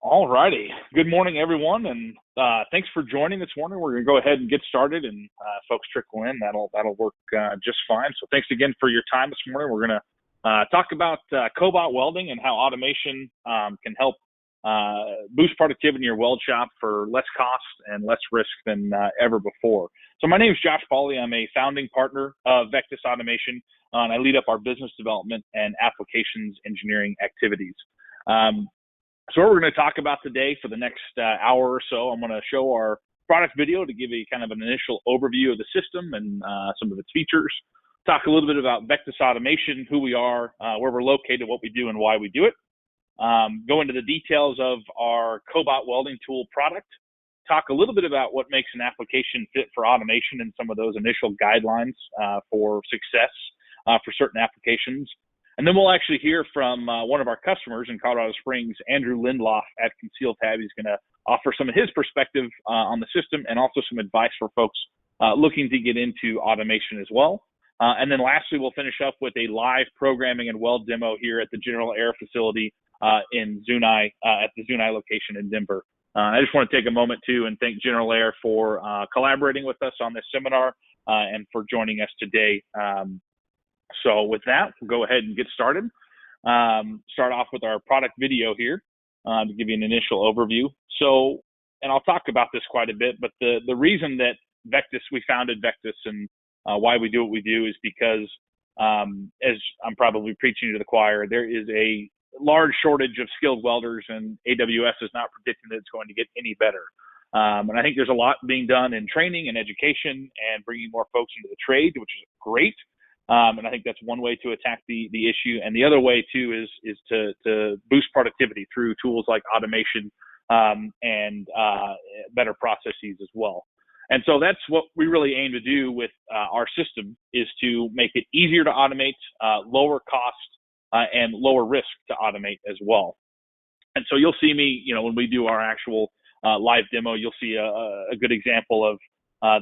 All righty. Good morning, everyone, and thanks for joining this morning. We're going to go ahead and get started, and folks trickle in. That'll work just fine. So thanks again for your time this morning. We're going to talk about cobot welding and how automation can help boost productivity in your weld shop for less cost and less risk than ever before. So my name is Josh Pauly. I'm a founding partner of Vectis Automation, and I lead up our business development and applications engineering activities. So what we're going to talk about today for the next hour or so, I'm going to show our product video to give you kind of an initial overview of the system and some of its features. Talk a little bit about Vectis Automation, who we are, where we're located, what we do, and why we do it. Go into the details of our Cobot Welding Tool product. Talk a little bit about what makes an application fit for automation and some of those initial guidelines for success for certain applications. And then we'll actually hear from one of our customers in Colorado Springs, Andrew Lindloff at Conceal Tab. He's going to offer some of his perspective on the system and also some advice for folks looking to get into automation as well. And then lastly, we'll finish up with a live programming and weld demo here at the General Air facility in Zuni, at the Zuni location in Denver. I just want to take a moment too and thank General Air for collaborating with us on this seminar and for joining us today. So with that, we'll go ahead and get started. Start off with our product video here to give you an initial overview. So, and I'll talk about this quite a bit, but the reason that we founded Vectis and why we do what we do is because, as I'm probably preaching to the choir, there is a large shortage of skilled welders, and AWS is not predicting that it's going to get any better. And I think there's a lot being done in training and education and bringing more folks into the trade, which is great. And I think that's one way to attack the issue. And the other way too is to boost productivity through tools like automation and better processes as well. And so that's what we really aim to do with our system, is to make it easier to automate, lower cost, and lower risk to automate as well. And so you'll see me, when we do our actual live demo, you'll see a good example of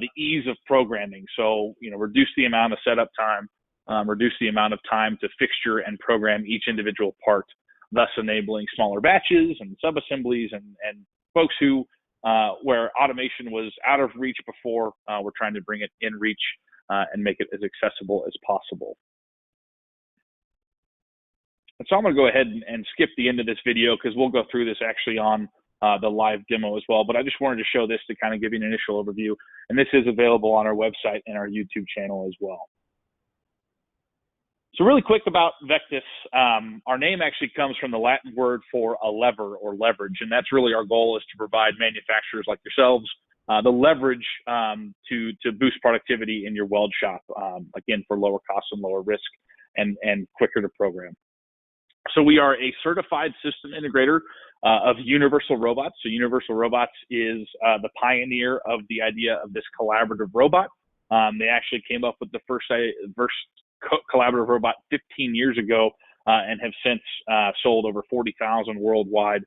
the ease of programming. So, reduce the amount of setup time, reduce the amount of time to fixture and program each individual part, thus enabling smaller batches and sub-assemblies and folks who, where automation was out of reach before, we're trying to bring it in reach and make it as accessible as possible. And so I'm going to go ahead and skip the end of this video because we'll go through this actually on the live demo as well. But I just wanted to show this to kind of give you an initial overview. And this is available on our website and our YouTube channel as well. So really quick about Vectis, our name actually comes from the Latin word for a lever or leverage. And that's really our goal, is to provide manufacturers like yourselves the leverage to boost productivity in your weld shop, again, for lower cost and lower risk and quicker to program. So we are a certified system integrator of Universal Robots. So Universal Robots is the pioneer of the idea of this collaborative robot. They actually came up with the first collaborative robot 15 years ago and have since sold over 40,000 worldwide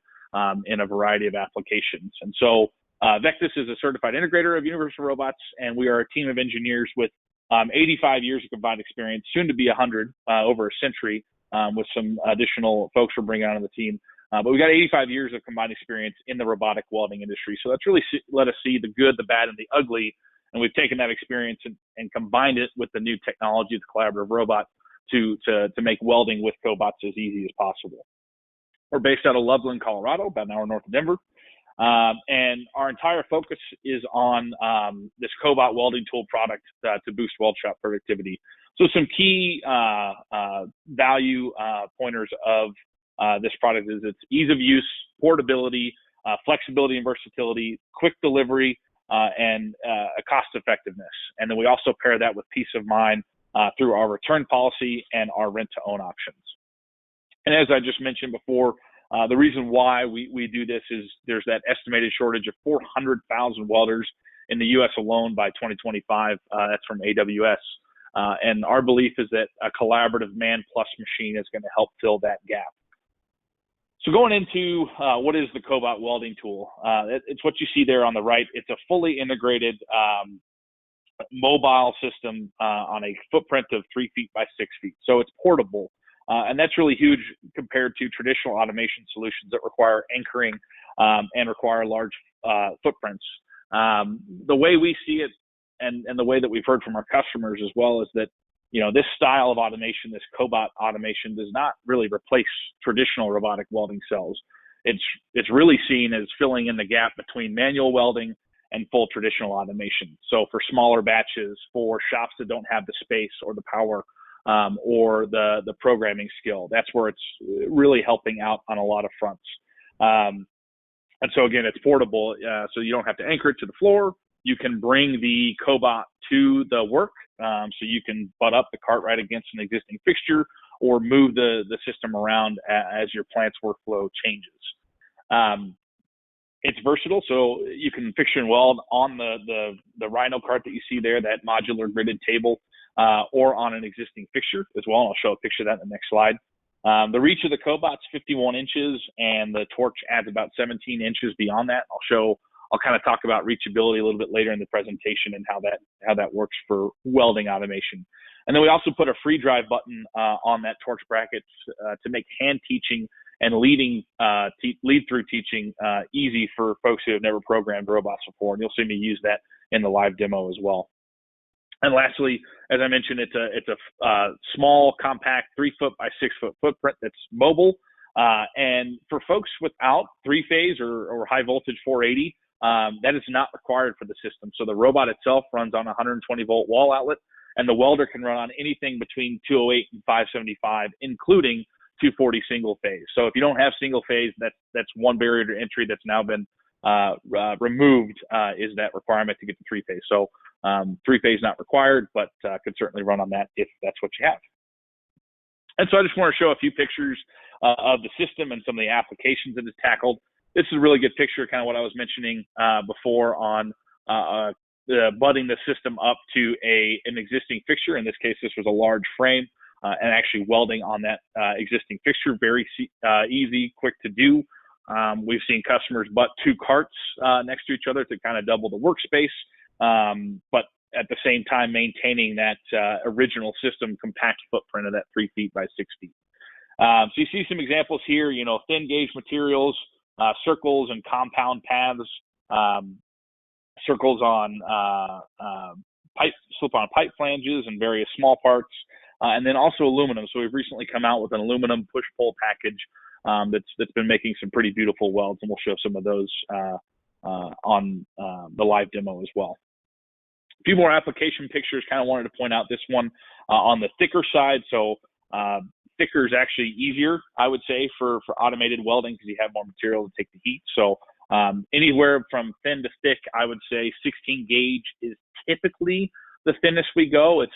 in a variety of applications. And so Vectis is a certified integrator of Universal Robots, and we are a team of engineers with 85 years of combined experience, soon to be 100, over a century, with some additional folks we're bringing on the team. But we've got 85 years of combined experience in the robotic welding industry. So that's really let us see the good, the bad, and the ugly. And we've taken that experience and combined it with the new technology, the collaborative robot, to make welding with cobots as easy as possible. We're based out of Loveland, Colorado, about an hour north of Denver. And our entire focus is on this Cobot Welding Tool product to boost weld shop productivity. So some key value pointers of this product is its ease of use, portability, flexibility and versatility, quick delivery, and cost effectiveness. And then we also pair that with peace of mind through our return policy and our rent to own options. And as I just mentioned before, the reason why we do this is there's that estimated shortage of 400,000 welders in the U.S. alone by 2025. That's from AWS. And our belief is that a collaborative man plus machine is going to help fill that gap. So going into what is the Cobot Welding Tool, it's what you see there on the right. It's a fully integrated mobile system on a footprint of 3 feet by 6 feet. So it's portable. And that's really huge compared to traditional automation solutions that require anchoring and require large footprints. The way we see it, and the way that we've heard from our customers as well, is that this style of automation, this cobot automation, does not really replace traditional robotic welding cells. It's really seen as filling in the gap between manual welding and full traditional automation. So for smaller batches, for shops that don't have the space or the power or the programming skill, that's where it's really helping out on a lot of fronts. And so again, it's portable, so you don't have to anchor it to the floor. You can bring the cobot to the work, so you can butt up the cart right against an existing fixture or move the system around as your plant's workflow changes. It's versatile, so you can fixture and weld on the Rhino cart that you see there, that modular gridded table, or on an existing fixture as well. I'll show a picture of that in the next slide. The reach of the cobot's 51 inches, and the torch adds about 17 inches beyond that. I'll kind of talk about reachability a little bit later in the presentation and how that works for welding automation. And then we also put a free drive button on that torch bracket to make hand teaching and lead through teaching easy for folks who have never programmed robots before. And you'll see me use that in the live demo as well. And lastly, as I mentioned, it's a small, compact 3-foot by 6-foot footprint that's mobile. And for folks without 3-phase or high voltage 480, that is not required for the system. So the robot itself runs on a 120-volt wall outlet, and the welder can run on anything between 208 and 575, including 240 single phase. So if you don't have single phase, that's one barrier to entry that's now been removed, is that requirement to get to 3-phase. So 3-phase not required, but could certainly run on that if that's what you have. And so I just want to show a few pictures of the system and some of the applications that it's tackled. This is a really good picture, kind of what I was mentioning before on butting the system up to an existing fixture. In this case, this was a large frame, and actually welding on that existing fixture. Very easy, quick to do. We've seen customers butt 2 carts next to each other to kind of double the workspace, but at the same time maintaining that original system compact footprint of that 3 feet by 6 feet. So you see some examples here, thin gauge materials, circles and compound paths, circles on slip-on pipe flanges and various small parts, and then also aluminum. So we've recently come out with an aluminum push-pull package that's been making some pretty beautiful welds, and we'll show some of those on the live demo as well. A few more application pictures. Kind of wanted to point out this one on the thicker side. So thicker is actually easier, I would say, for automated welding, because you have more material to take the heat. So anywhere from thin to thick, I would say 16 gauge is typically the thinnest we go. It's,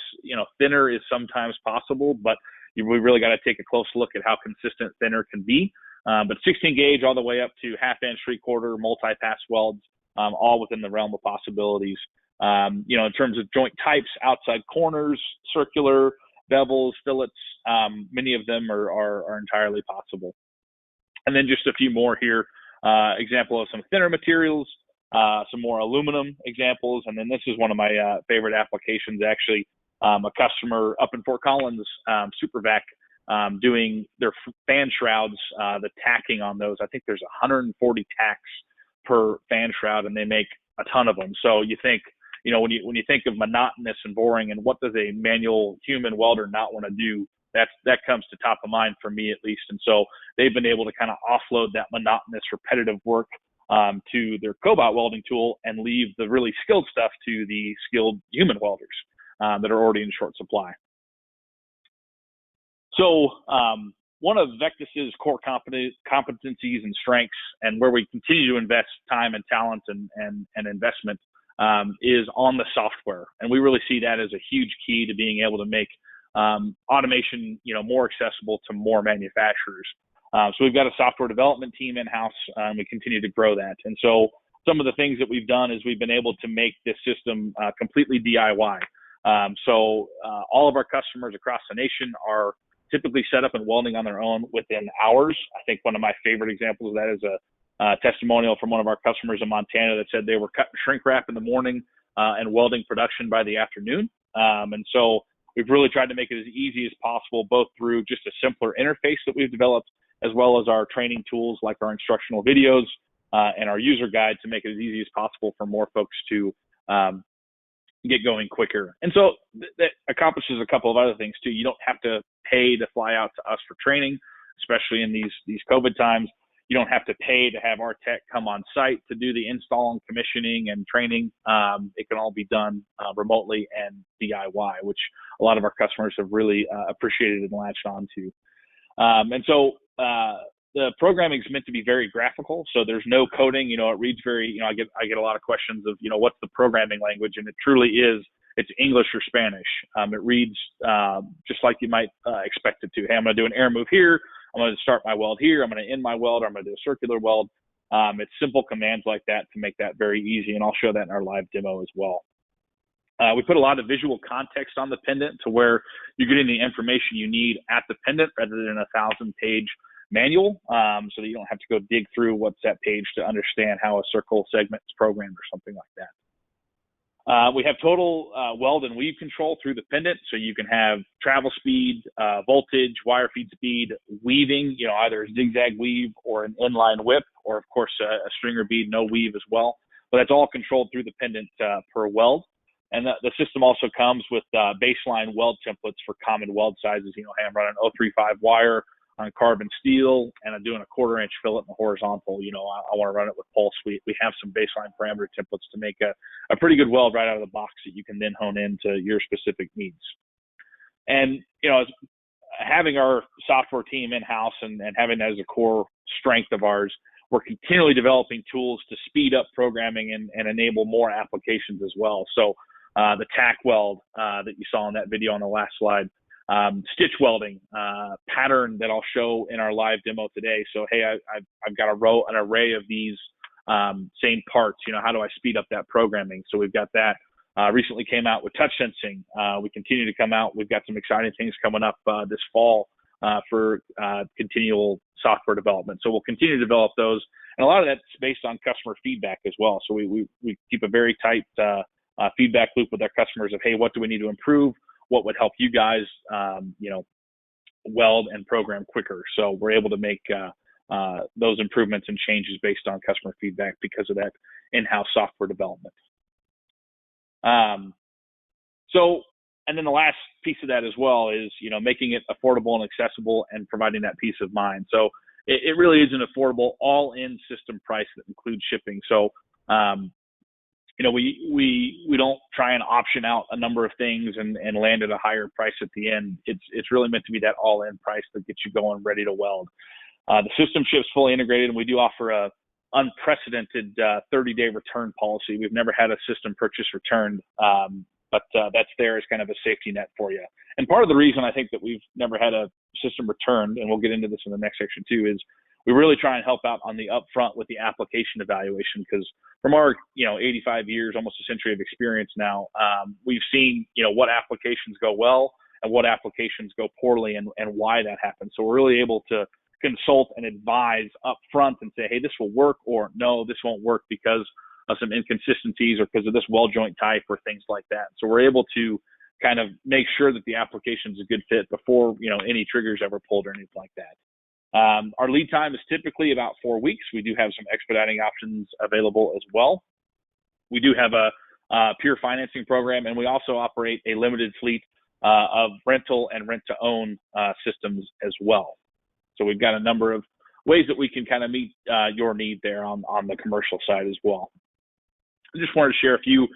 thinner is sometimes possible, but we really got to take a close look at how consistent thinner can be. But 16 gauge all the way up to 1/2 inch, 3/4 multi-pass welds, all within the realm of possibilities. In terms of joint types, outside corners, circular, bevels, fillets, many of them are entirely possible. And then just a few more here, example of some thinner materials, some more aluminum examples. And then this is one of my favorite applications, actually, a customer up in Fort Collins, SuperVac, doing their fan shrouds, the tacking on those. I think there's 140 tacks per fan shroud, and they make a ton of them. So you think, when you think of monotonous and boring and what does a manual human welder not want to do, that comes to top of mind for me, at least. And so they've been able to kind of offload that monotonous, repetitive work to their Cobot welding tool and leave the really skilled stuff to the skilled human welders that are already in short supply. So one of Vectis's core competencies and strengths, and where we continue to invest time and talent and investment, is on the software. And we really see that as a huge key to being able to make automation, more accessible to more manufacturers. So we've got a software development team in-house, and we continue to grow that. And so some of the things that we've done is we've been able to make this system completely DIY. So all of our customers across the nation are typically set up and welding on their own within hours. I think one of my favorite examples of that is a testimonial from one of our customers in Montana that said they were cutting shrink wrap in the morning and welding production by the afternoon. And so we've really tried to make it as easy as possible, both through just a simpler interface that we've developed, as well as our training tools like our instructional videos and our user guide to make it as easy as possible for more folks to get going quicker. And so that accomplishes a couple of other things too. You don't have to pay to fly out to us for training, especially in these COVID times. You don't have to pay to have our tech come on site to do the install and commissioning and training. It can all be done remotely and DIY, which a lot of our customers have really appreciated and latched on to. And so the programming is meant to be very graphical. So there's no coding. It reads very. I get a lot of questions of what's the programming language, and it truly is. It's English or Spanish. It reads just like you might expect it to. Hey, I'm going to do an air move here. I'm going to start my weld here. I'm going to end my weld. Or I'm going to do a circular weld. It's simple commands like that to make that very easy, and I'll show that in our live demo as well. We put a lot of visual context on the pendant to where you're getting the information you need at the pendant rather than a 1,000-page manual, so that you don't have to go dig through what's that page to understand how a circle segment is programmed or something like that. We have total weld and weave control through the pendant, so you can have travel speed, voltage, wire feed speed, weaving, either a zigzag weave or an inline whip, or of course a stringer bead, no weave as well. But that's all controlled through the pendant per weld. And the system also comes with baseline weld templates for common weld sizes. Hey, I'm running 035 wire on carbon steel, and I'm doing a 1/4 inch fillet in the horizontal. I want to run it with pulse. We have some baseline parameter templates to make a pretty good weld right out of the box that you can then hone into your specific needs. And, having our software team in-house and having that as a core strength of ours, we're continually developing tools to speed up programming and enable more applications as well. So the tack weld that you saw in that video on the last slide, stitch welding pattern that I'll show in our live demo today. So, hey, I've got an array of these same parts. How do I speed up that programming? So we've got that. Recently came out with touch sensing. We continue to come out. We've got some exciting things coming up this fall for continual software development. So we'll continue to develop those. And a lot of that's based on customer feedback as well. So we keep a very tight feedback loop with our customers of, hey, what do we need to improve? What would help you guys, weld and program quicker? So we're able to make those improvements and changes based on customer feedback because of that in-house software development. And then the last piece of that as well is, making it affordable and accessible and providing that peace of mind. So it really is an affordable all-in system price that includes shipping. So, we don't try and option out a number of things and land at a higher price at the end. It's really meant to be that all-in price that gets you going ready to weld. The system ships fully integrated, and we do offer a unprecedented 30-day return policy. We've never had a system purchase returned, but that's there as kind of a safety net for you. And part of the reason I think that we've never had a system returned, and we'll get into this in the next section too, is we really try and help out on the upfront with the application evaluation, because from our 85 years, almost a century of experience now, we've seen what applications go well and what applications go poorly and why that happens. So we're really able to consult and advise upfront and say, hey, this will work, or no, this won't work because of some inconsistencies or because of this weld joint type or things like that. So we're able to kind of make sure that the application is a good fit before any triggers ever pulled or anything like that. Our lead time is typically about 4 weeks. We do have some expediting options available as well. We do have a pure financing program, and we also operate a limited fleet of rental and rent-to-own systems as well. So we've got a number of ways that we can kind of meet your need there on the commercial side as well. I just wanted to share a few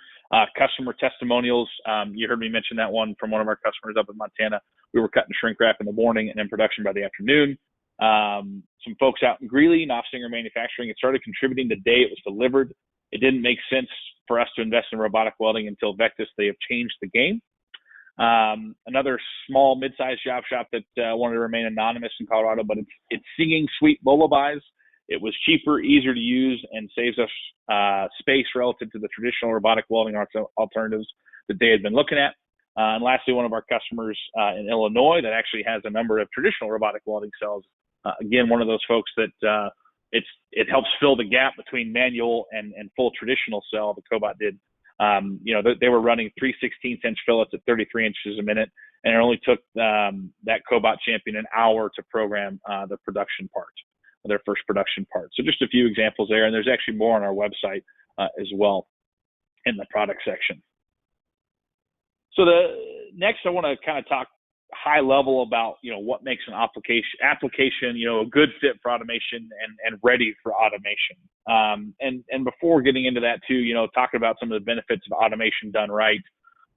customer testimonials. You heard me mention that one from one of our customers up in Montana. We were cutting shrink wrap in the morning and in production by the afternoon. Some folks out in Greeley, Knopfsinger Manufacturing, it started contributing the day it was delivered. It didn't make sense for us to invest in robotic welding until Vectis. They have changed the game. Another small mid-sized job shop that wanted to remain anonymous in Colorado, but it's singing sweet lullabies. It was cheaper, easier to use, and saves us space relative to the traditional robotic welding alternatives that they had been looking at. And lastly, one of our customers in Illinois that actually has a number of traditional robotic welding cells. Again, one of those folks that it helps fill the gap between manual and full traditional cell. The Cobot did. They were running 3/16 inch fillets at 33 inches a minute, and it only took that Cobot champion an hour to program the production part, their first production part. So just a few examples there, and there's actually more on our website as well in the product section. So next I want to kind of talk high level about, what makes an application, a good fit for automation and ready for automation. And before getting into that too, talking about some of the benefits of automation done right.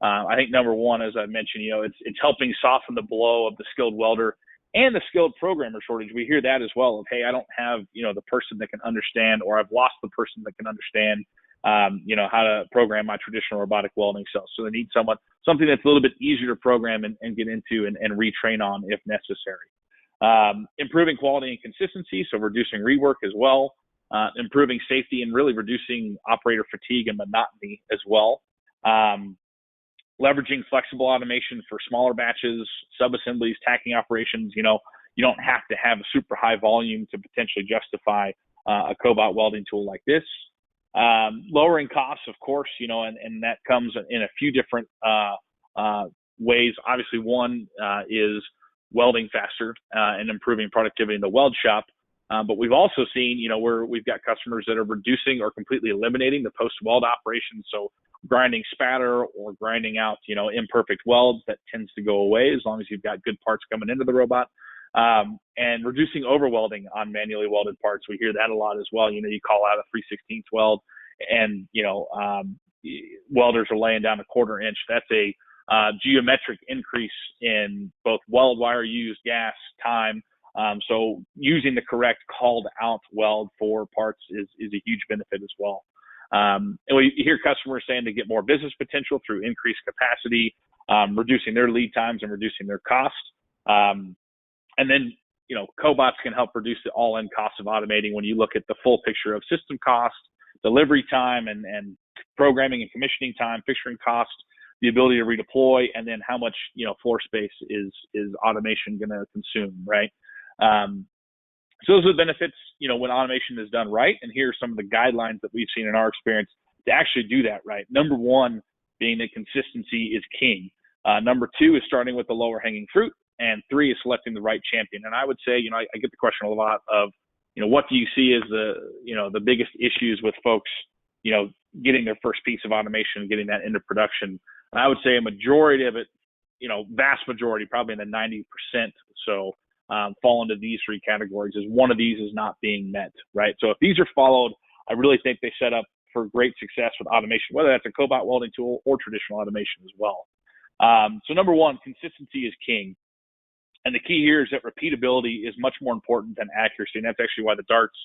I think number one, as I mentioned, it's helping soften the blow of the skilled welder and the skilled programmer shortage. We hear that as well of, hey, I don't have, the person that can understand, or I've lost the person that can understand, how to program my traditional robotic welding cells. So they need something that's a little bit easier to program and get into and retrain on if necessary. Improving quality and consistency, so reducing rework as well. Improving safety and really reducing operator fatigue and monotony as well. Leveraging flexible automation for smaller batches, sub-assemblies, tacking operations. You don't have to have a super high volume to potentially justify a Cobot welding tool like this. Lowering costs, of course, and that comes in a few different ways. Obviously, one is welding faster and improving productivity in the weld shop. But we've also seen, where we've got customers that are reducing or completely eliminating the post-weld operations. So grinding spatter or grinding out, imperfect welds, that tends to go away as long as you've got good parts coming into the robot. And reducing overwelding on manually welded parts. We hear that a lot as well. You call out a 3/16 weld and, welders are laying down a 1/4 inch. That's a geometric increase in both weld wire use, gas, time. So using the correct called out weld for parts is a huge benefit as well. And we hear customers saying to get more business potential through increased capacity, reducing their lead times and reducing their cost. And then, cobots can help reduce the all-in cost of automating when you look at the full picture of system cost, delivery time, and programming and commissioning time, fixturing cost, the ability to redeploy, and then how much, floor space is automation going to consume, right? So those are the benefits, when automation is done right. And here are some of the guidelines that we've seen in our experience to actually do that right. Number one being that consistency is king. Number two is starting with the lower hanging fruit. And three is selecting the right champion. And I would say, I get the question a lot of, what do you see as the biggest issues with folks, getting their first piece of automation and getting that into production? And I would say a majority of it, vast majority, probably in the 90% so, fall into these three categories. Is one of these is not being met, right? So if these are followed, I really think they set up for great success with automation, whether that's a Cobot welding tool or traditional automation as well. So number one, consistency is king. And the key here is that repeatability is much more important than accuracy. And that's actually why the darts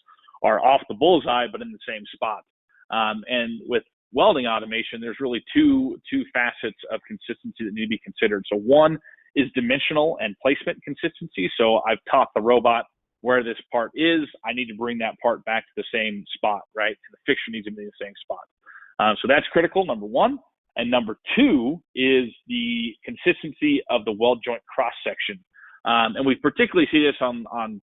are off the bullseye, but in the same spot. And with welding automation, there's really two facets of consistency that need to be considered. So one is dimensional and placement consistency. So I've taught the robot where this part is. I need to bring that part back to the same spot, right? The fixture needs to be in the same spot. So that's critical, number one. And number two is the consistency of the weld joint cross section. And we particularly see this on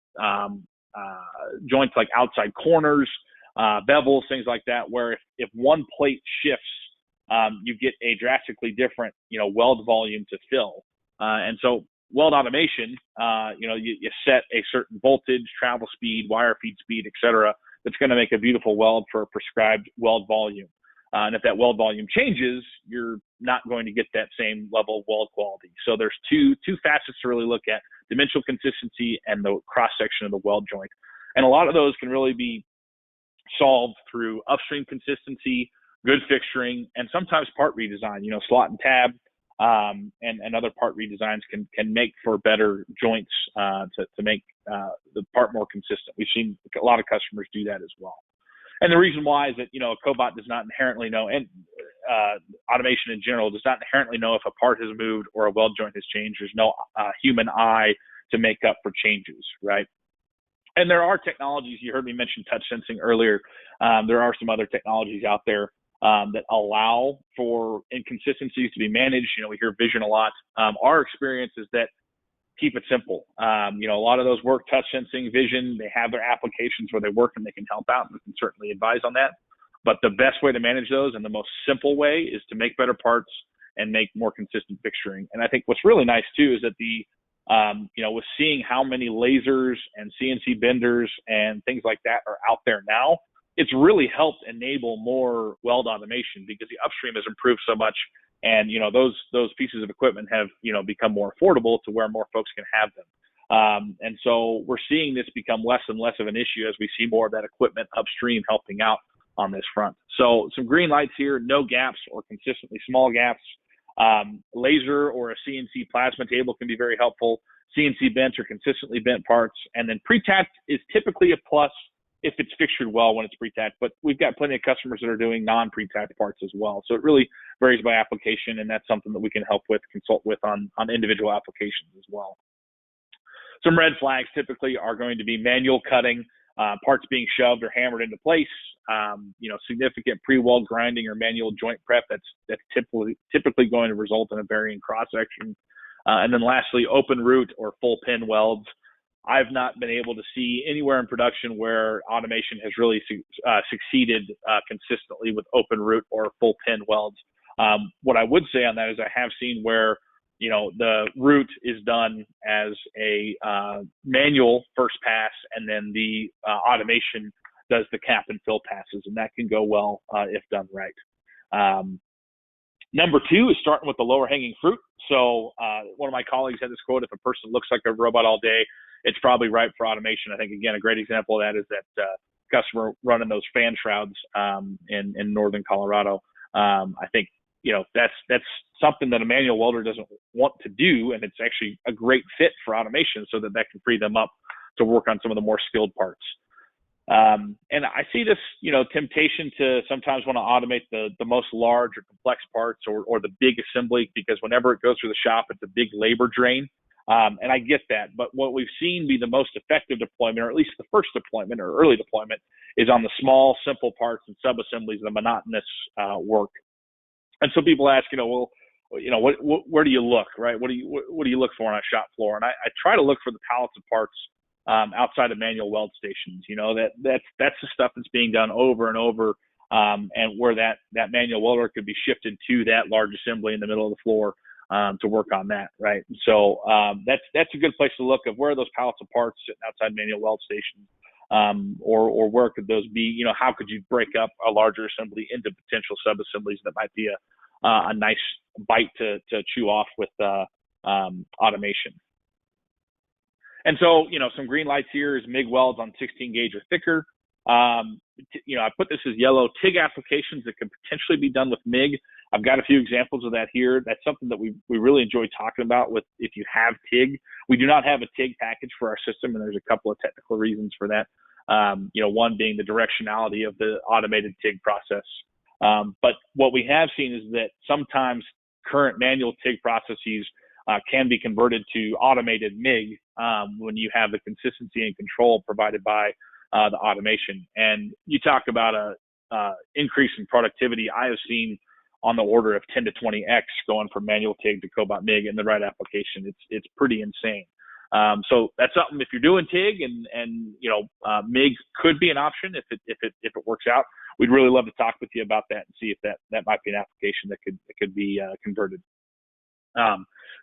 joints like outside corners, bevels, things like that, where if one plate shifts, you get a drastically different, weld volume to fill. And so weld automation, you set a certain voltage, travel speed, wire feed speed, et cetera, that's going to make a beautiful weld for a prescribed weld volume. And if that weld volume changes, you're not going to get that same level of weld quality. So there's two facets to really look at: dimensional consistency and the cross section of the weld joint. And a lot of those can really be solved through upstream consistency, good fixturing, and sometimes part redesign. Slot and tab and other part redesigns can make for better joints to make the part more consistent. We've seen a lot of customers do that as well. And the reason why is that, a Cobot does not inherently know, and automation in general does not inherently know if a part has moved or a weld joint has changed. There's no human eye to make up for changes, right? And there are technologies, you heard me mention touch sensing earlier. There are some other technologies out there that allow for inconsistencies to be managed. We hear vision a lot. Our experience is that keep it simple. A lot of those work, touch sensing, vision, they have their applications where they work and they can help out. We can certainly advise on that. But the best way to manage those and the most simple way is to make better parts and make more consistent fixturing. And I think what's really nice too is that with seeing how many lasers and CNC benders and things like that are out there now, it's really helped enable more weld automation because the upstream has improved so much. And, those pieces of equipment have, become more affordable to where more folks can have them. And so we're seeing this become less and less of an issue as we see more of that equipment upstream helping out on this front. So some green lights here, no gaps or consistently small gaps. Laser or a CNC plasma table can be very helpful. CNC bent or consistently bent parts. And then pre-tacked is typically a plus if it's fixtured well when it's pre-tacked, but we've got plenty of customers that are doing non-pre-tacked parts as well. So it really varies by application, and that's something that we can help with, consult with on individual applications as well. Some red flags typically are going to be manual cutting, parts being shoved or hammered into place, significant pre-weld grinding or manual joint prep that's typically going to result in a varying cross-section. And then lastly, open root or full pin welds. I've not been able to see anywhere in production where automation has really succeeded consistently with open root or full pin welds. What I would say on that is I have seen where, the root is done as a manual first pass, and then the automation does the cap and fill passes, and that can go well if done right. Number two is starting with the lower hanging fruit. So one of my colleagues had this quote: if a person looks like a robot all day, it's probably ripe for automation. I think, again, a great example of that is that customer running those fan shrouds in northern Colorado. I think, that's something that a manual welder doesn't want to do, and it's actually a great fit for automation so that can free them up to work on some of the more skilled parts. And I see this, temptation to sometimes want to automate the most large or complex parts or the big assembly, because whenever it goes through the shop, it's a big labor drain. And I get that, but what we've seen be the most effective deployment, or at least the first deployment or early deployment, is on the small, simple parts and sub-assemblies, the monotonous work. And so people ask, where do you look, right? What do you look for on a shop floor? And I try to look for the pallets of parts outside of manual weld stations. That's the stuff that's being done over and over, and where that manual welder could be shifted to that large assembly in the middle of the floor to work on that, right? So that's a good place to look of where are those pallets of parts sitting outside manual weld stations, or where could those be? How could you break up a larger assembly into potential sub-assemblies that might be a nice bite to chew off with automation. And so, some green lights here is MIG welds on 16 gauge or thicker. I put this as yellow. TIG applications that could potentially be done with MIG. I've got a few examples of that here. That's something that we really enjoy talking about with if you have TIG. We do not have a TIG package for our system, and there's a couple of technical reasons for that. One being the directionality of the automated TIG process. But what we have seen is that sometimes current manual TIG processes can be converted to automated MIG when you have the consistency and control provided by the automation. And you talk about a increase in productivity. I have seen on the order of 10 to 20x going from manual TIG to Cobot MIG in the right application. It's pretty insane. So that's something, if you're doing TIG and MIG could be an option if it works out. We'd really love to talk with you about that and see if that might be an application that could be converted.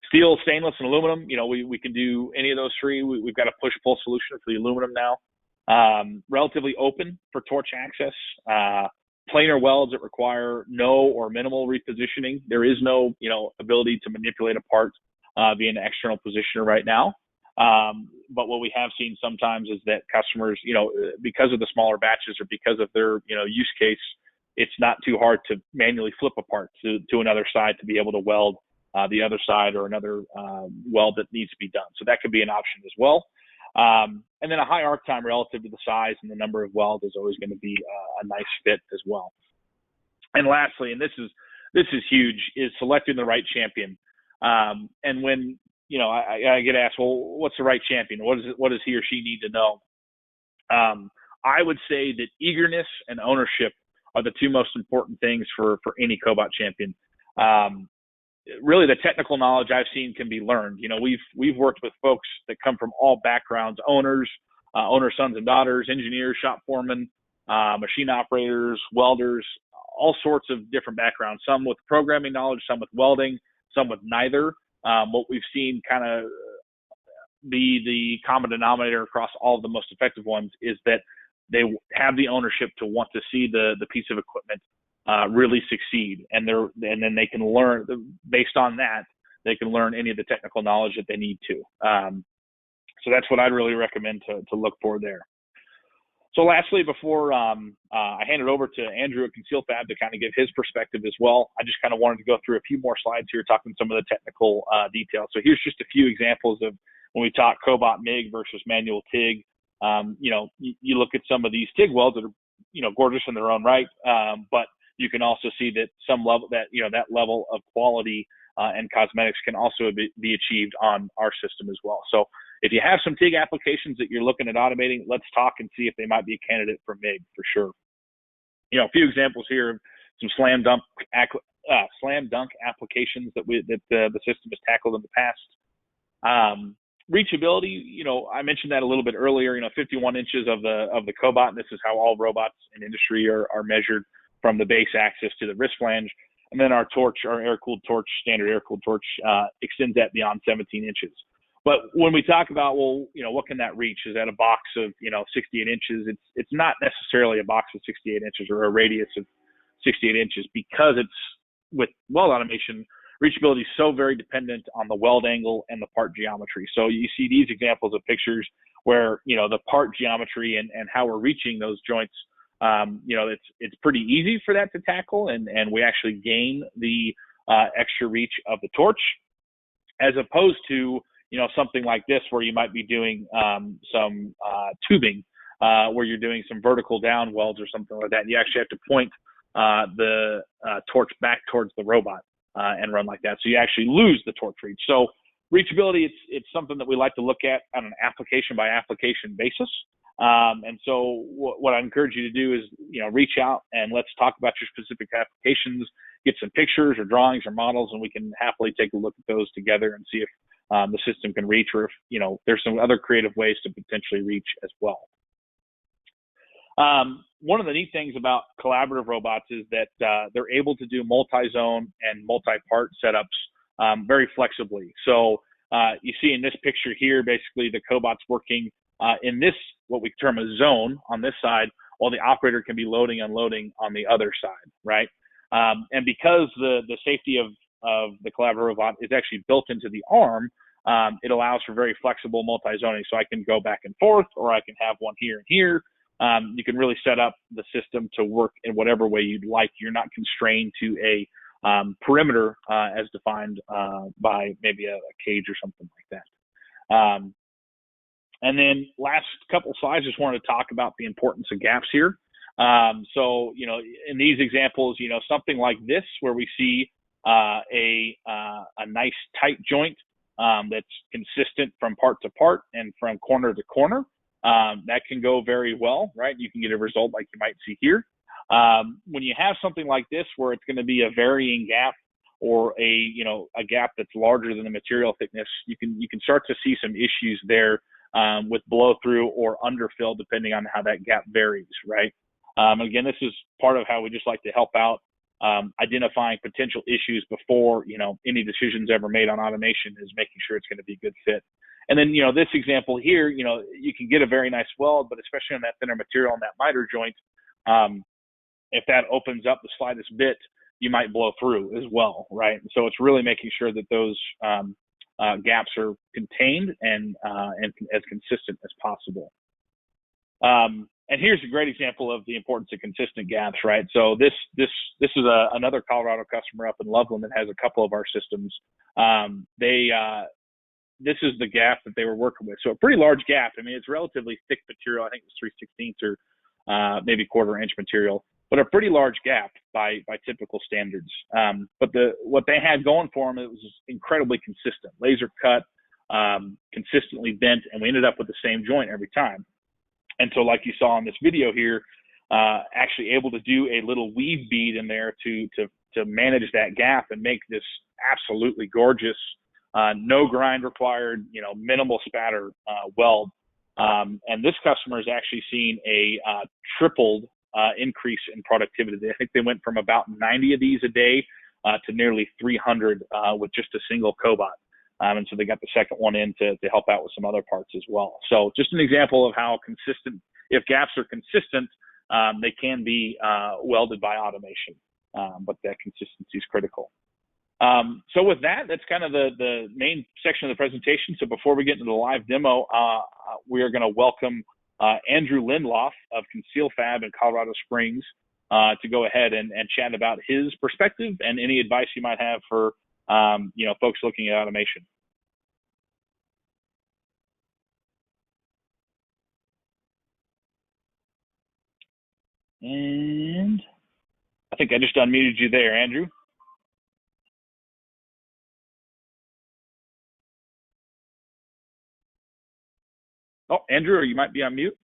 Steel, stainless, and aluminum, we can do any of those three. We've got a push-pull solution for the aluminum now. Relatively open for torch access. Planar welds that require no or minimal repositioning. There is no, ability to manipulate a part via an external positioner right now. But what we have seen sometimes is that customers, because of the smaller batches or because of their, use case, it's not too hard to manually flip a part to another side to be able to weld the other side or another weld that needs to be done. So that could be an option as well. And then a high arc time relative to the size and the number of welds is always going to be a nice fit as well. And lastly, and this is huge, is selecting the right champion. And when, I get asked, well, what's the right champion? What does he or she need to know? I would say that eagerness and ownership are the two most important things for any Cobot champion. Really, the technical knowledge I've seen can be learned. We've worked with folks that come from all backgrounds: owners, sons and daughters, engineers, shop foremen, machine operators, welders, all sorts of different backgrounds, some with programming knowledge, some with welding, some with neither. What we've seen kind of be the common denominator across all of the most effective ones is that they have the ownership to want to see the piece of equipment really succeed, and then they can learn based on that. They can learn any of the technical knowledge that they need to. So that's what I'd really recommend to look for there. So lastly, before I hand it over to Andrew at ConcealFab to kind of give his perspective as well, I just kind of wanted to go through a few more slides here talking some of the technical details. So here's just a few examples of when we talk Cobot MIG versus Manual TIG. You look at some of these TIG welds that are, gorgeous in their own right, but you can also see that some level that level of quality and cosmetics can also be achieved on our system as well. So if you have some TIG applications that you're looking at automating, let's talk and see if they might be a candidate for MIG for sure. A few examples here of some slam dunk applications that the system has tackled in the past. Reachability, I mentioned that a little bit earlier. 51 inches of the Cobot. And this is how all robots in industry are measured, from the base axis to the wrist flange. And then our torch, our air-cooled torch, standard air-cooled torch, extends that beyond 17 inches. But when we talk about, what can that reach? Is that a box of, 68 inches? It's not necessarily a box of 68 inches or a radius of 68 inches, because it's with weld automation, reachability is so very dependent on the weld angle and the part geometry. So you see these examples of pictures where, the part geometry and how we're reaching those joints, it's pretty easy for that to tackle, and we actually gain the extra reach of the torch, as opposed to, something like this where you might be doing some tubing, where you're doing some vertical down welds or something like that. And you actually have to point the torch back towards the robot and run like that. So you actually lose the torch reach. So reachability, it's something that we like to look at on an application by application basis. And so what I encourage you to do is, reach out and let's talk about your specific applications, get some pictures or drawings or models, and we can happily take a look at those together and see if the system can reach, or if, there's some other creative ways to potentially reach as well. One of the neat things about collaborative robots is that they're able to do multi-zone and multi-part setups very flexibly. So you see in this picture here, basically the Cobot's working in this, what we term a zone on this side, while the operator can be loading, unloading on the other side, right? And because the safety of the collaborative robot is actually built into the arm, it allows for very flexible multi-zoning. So I can go back and forth, or I can have one here and here. You can really set up the system to work in whatever way you'd like. You're not constrained to a perimeter as defined by maybe a cage or something like that. And then last couple slides, just wanted to talk about the importance of gaps here. So, in these examples, something like this, where we see a nice tight joint that's consistent from part to part and from corner to corner, that can go very well, right? You can get a result like you might see here. When you have something like this, where it's going to be a varying gap, or a gap that's larger than the material thickness, you can start to see some issues there with blow through or underfill, depending on how that gap varies, right? Again, this is part of how we just like to help out identifying potential issues before, any decisions ever made on automation, is making sure it's going to be a good fit. And then, this example here, you can get a very nice weld, but especially on that thinner material on that miter joint, if that opens up the slightest bit, you might blow through as well, right? And so it's really making sure that those gaps are contained and as consistent as possible. And here's a great example of the importance of consistent gaps, right? So this is another Colorado customer up in Loveland that has a couple of our systems. This is the gap that they were working with. So a pretty large gap. I mean, it's relatively thick material. I think it's 3/16 or maybe 1/4 inch material, but a pretty large gap by typical standards. But what they had going for them, it was incredibly consistent, laser cut, consistently bent, and we ended up with the same joint every time. And so, like you saw in this video here, actually able to do a little weave bead in there to manage that gap and make this absolutely gorgeous, no grind required, minimal spatter weld. And this customer has actually seen a tripled increase in productivity. I think they went from about 90 of these a day to nearly 300 with just a single cobot. And so they got the second one in to help out with some other parts as well. So just an example of how consistent, if gaps are consistent, they can be welded by automation, but that consistency is critical. So with that, that's kind of the main section of the presentation. So before we get into the live demo, we are going to welcome Andrew Lindloff of Conceal Fab in Colorado Springs to go ahead and chat about his perspective and any advice you might have for folks looking at automation. And I think I just unmuted you there, Andrew. Oh, Andrew, or you might be on mute.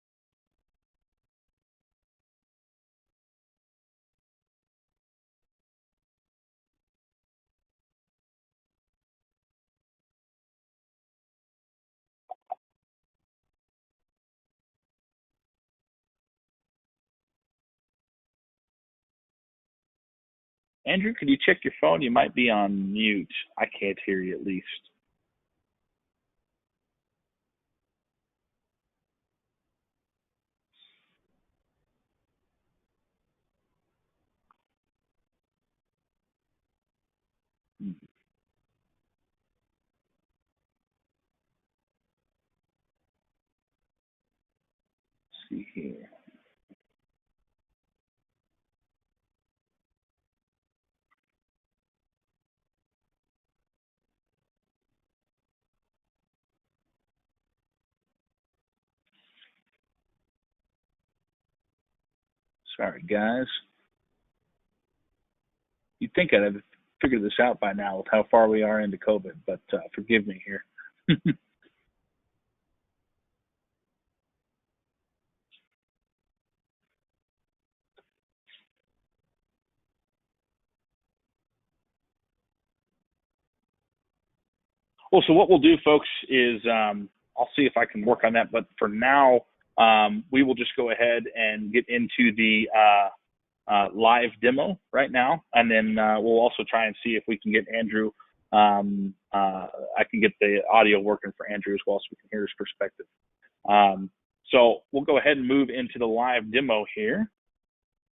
Andrew, could you check your phone? You might be on mute. I can't hear you at least. Let's see here. Sorry, guys. You'd think I'd have figured this out by now with how far we are into COVID, but forgive me here. Well, so what we'll do, folks, is I'll see if I can work on that. But for now, we will just go ahead and get into the live demo right now. And then we'll also try and see if we can get Andrew. I can get the audio working for Andrew as well so we can hear his perspective. So we'll go ahead and move into the live demo here.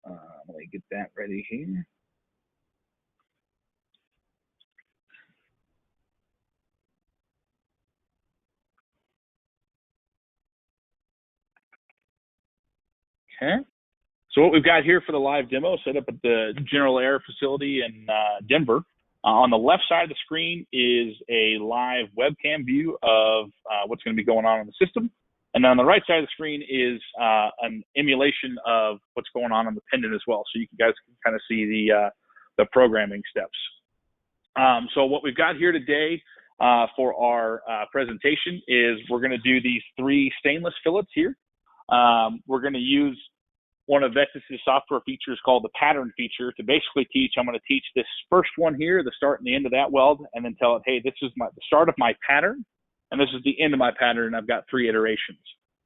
Let me get that ready here. Okay. So what we've got here for the live demo set up at the General Air facility in Denver. On the left side of the screen is a live webcam view of what's going to be going on in the system. And then on the right side of the screen is an emulation of what's going on the pendant as well. So you guys can kind of see the programming steps. So what we've got here today for our presentation is we're going to do these 3 stainless fillets here. We're going to use one of Vectis' software features called the pattern feature to basically teach. I'm going to teach this first one here, the start and the end of that weld, and then tell it, hey, this is the start of my pattern, and this is the end of my pattern, and I've got 3 iterations.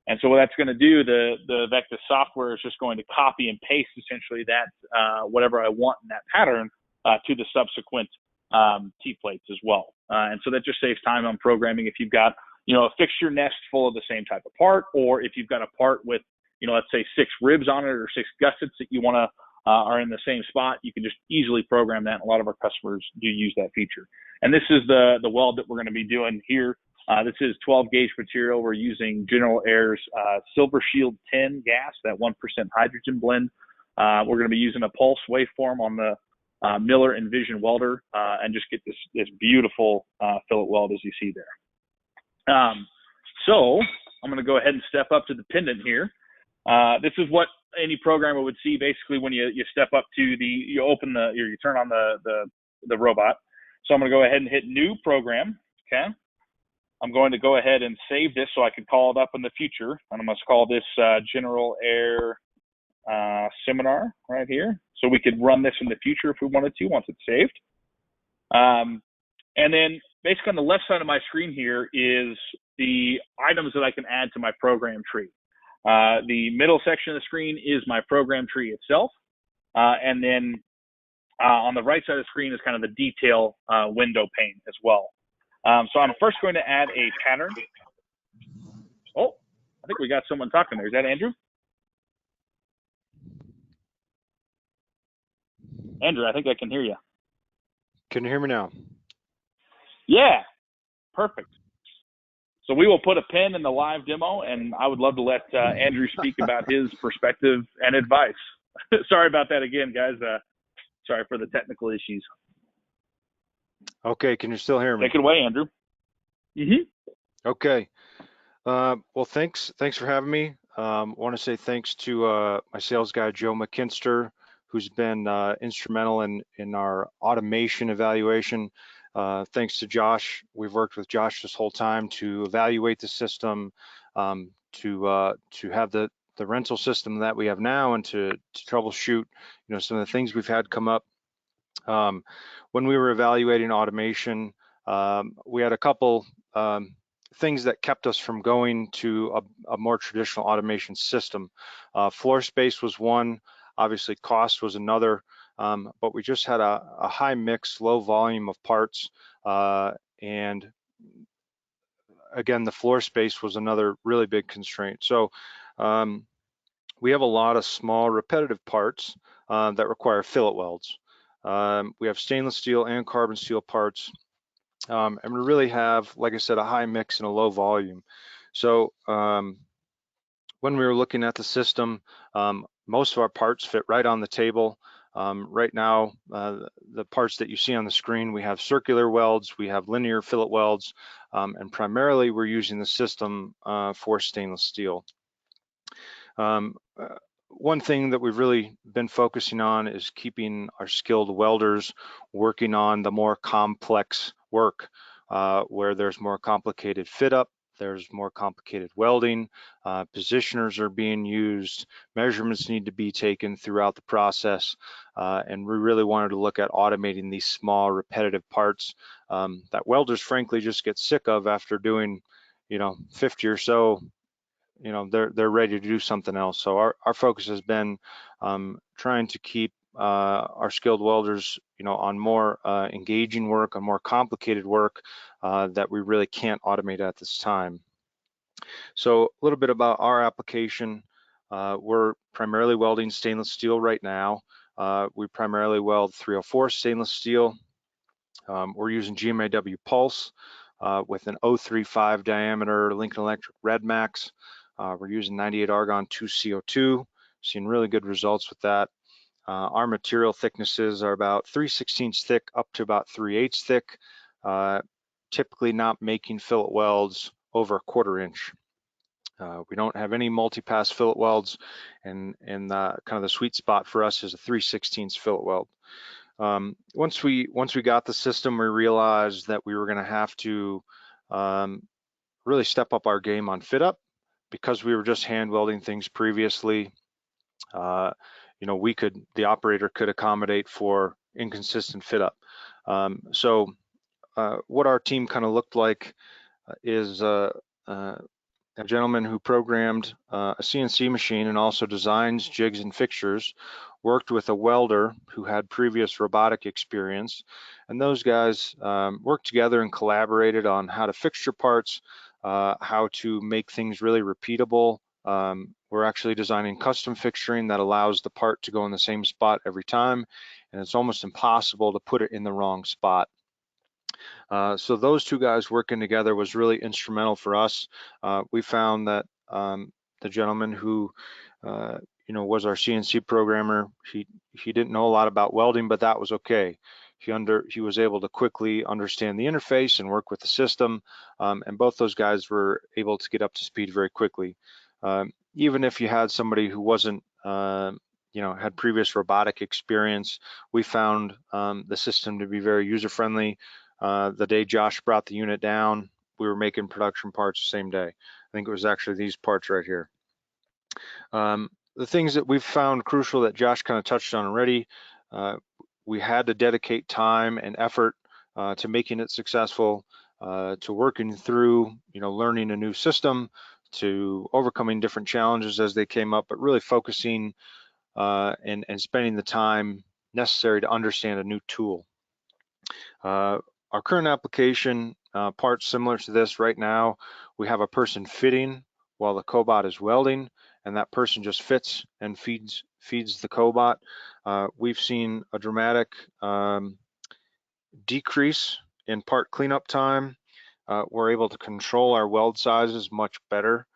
And so what that's going to do, the Vectis software is just going to copy and paste essentially that whatever I want in that pattern to the subsequent T-plates as well. And so that just saves time on programming if you've got a fixture nest full of the same type of part, or if you've got a part with let's say 6 ribs on it or 6 gussets that you want to are in the same spot, you can just easily program that. And a lot of our customers do use that feature. And this is the weld that we're going to be doing here. This is 12 gauge material. We're using General Air's Silver Shield 10 gas, that 1% hydrogen blend. We're going to be using a pulse waveform on the Miller Envision welder and just get this beautiful fillet weld as you see there. So I'm going to go ahead and step up to the pendant here. This is what any programmer would see basically when you step up to you open you turn on the robot. So I'm going to go ahead and hit new program. Okay. I'm going to go ahead and save this so I can call it up in the future. And I'm going to call this General Air seminar right here. So we could run this in the future if we wanted to once it's saved. And then basically on the left side of my screen here is the items that I can add to my program tree. The middle section of the screen is my program tree itself. And then on the right side of the screen is kind of the detail window pane as well. So I'm first going to add a pattern. Oh, I think we got someone talking there. Is that Andrew? Andrew, I think I can hear you. Can you hear me now? Yeah, perfect. So we will put a pin in the live demo, and I would love to let Andrew speak about his perspective and advice. Sorry about that again, guys. Sorry for the technical issues. Okay, can you still hear me? Take it away, Andrew. Okay. Well, thanks for having me. I want to say thanks to my sales guy, Joe McKinster, who's been instrumental in our automation evaluation. Thanks to Josh. We've worked with Josh this whole time to evaluate the system, to have the rental system that we have now, and to troubleshoot, some of the things we've had come up. When we were evaluating automation, we had a couple things that kept us from going to a more traditional automation system. Floor space was one, obviously cost was another, but we just had a high mix, low volume of parts, and again, the floor space was another really big constraint. So we have a lot of small repetitive parts that require fillet welds. We have stainless steel and carbon steel parts. And we really have, like I said, a high mix and a low volume. So when we were looking at the system, most of our parts fit right on the table. Right now, the parts that you see on the screen, we have circular welds, we have linear fillet welds, and primarily we're using the system for stainless steel. One thing that we've really been focusing on is keeping our skilled welders working on the more complex work, where there's more complicated fit up, there's more complicated welding, positioners are being used, measurements need to be taken throughout the process, and we really wanted to look at automating these small repetitive parts that welders frankly just get sick of after doing 50 or so. They're ready to do something else. So our focus has been trying to keep our skilled welders, on more engaging work, on more complicated work that we really can't automate at this time. So a little bit about our application. We're primarily welding stainless steel right now. We primarily weld 304 stainless steel. We're using GMAW Pulse with an 035 diameter Lincoln Electric Red Max. We're using 98 argon 2 CO2, seeing really good results with that. Our material thicknesses are about 3/16 thick up to about 3/8 thick, typically not making fillet welds over 1/4 inch. We don't have any multi-pass fillet welds, and kind of the sweet spot for us is a 3/16 fillet weld. Once we got the system, we realized that we were going to have to really step up our game on fit up, because we were just hand welding things previously. The operator could accommodate for inconsistent fit up. So what our team kind of looked like is a gentleman who programmed a CNC machine and also designs jigs and fixtures, worked with a welder who had previous robotic experience, and those guys worked together and collaborated on how to fixture parts, how to make things really repeatable. We're actually designing custom fixturing that allows the part to go in the same spot every time, and it's almost impossible to put it in the wrong spot. So those two guys working together was really instrumental for us. We found that the gentleman who was our CNC programmer, he didn't know a lot about welding, but that was okay. He was able to quickly understand the interface and work with the system, and both those guys were able to get up to speed very quickly. Even if you had somebody who wasn't, had previous robotic experience, we found the system to be very user-friendly. The day Josh brought the unit down, we were making production parts the same day. I think it was actually these parts right here. The things that we've found crucial that Josh kind of touched on already, we had to dedicate time and effort to making it successful, to working through, learning a new system, to overcoming different challenges as they came up, but really focusing and spending the time necessary to understand a new tool. Our current application, parts similar to this right now, we have a person fitting while the cobot is welding, and that person just fits and feeds the cobot. We've seen a dramatic decrease in part cleanup time. We're able to control our weld sizes much better.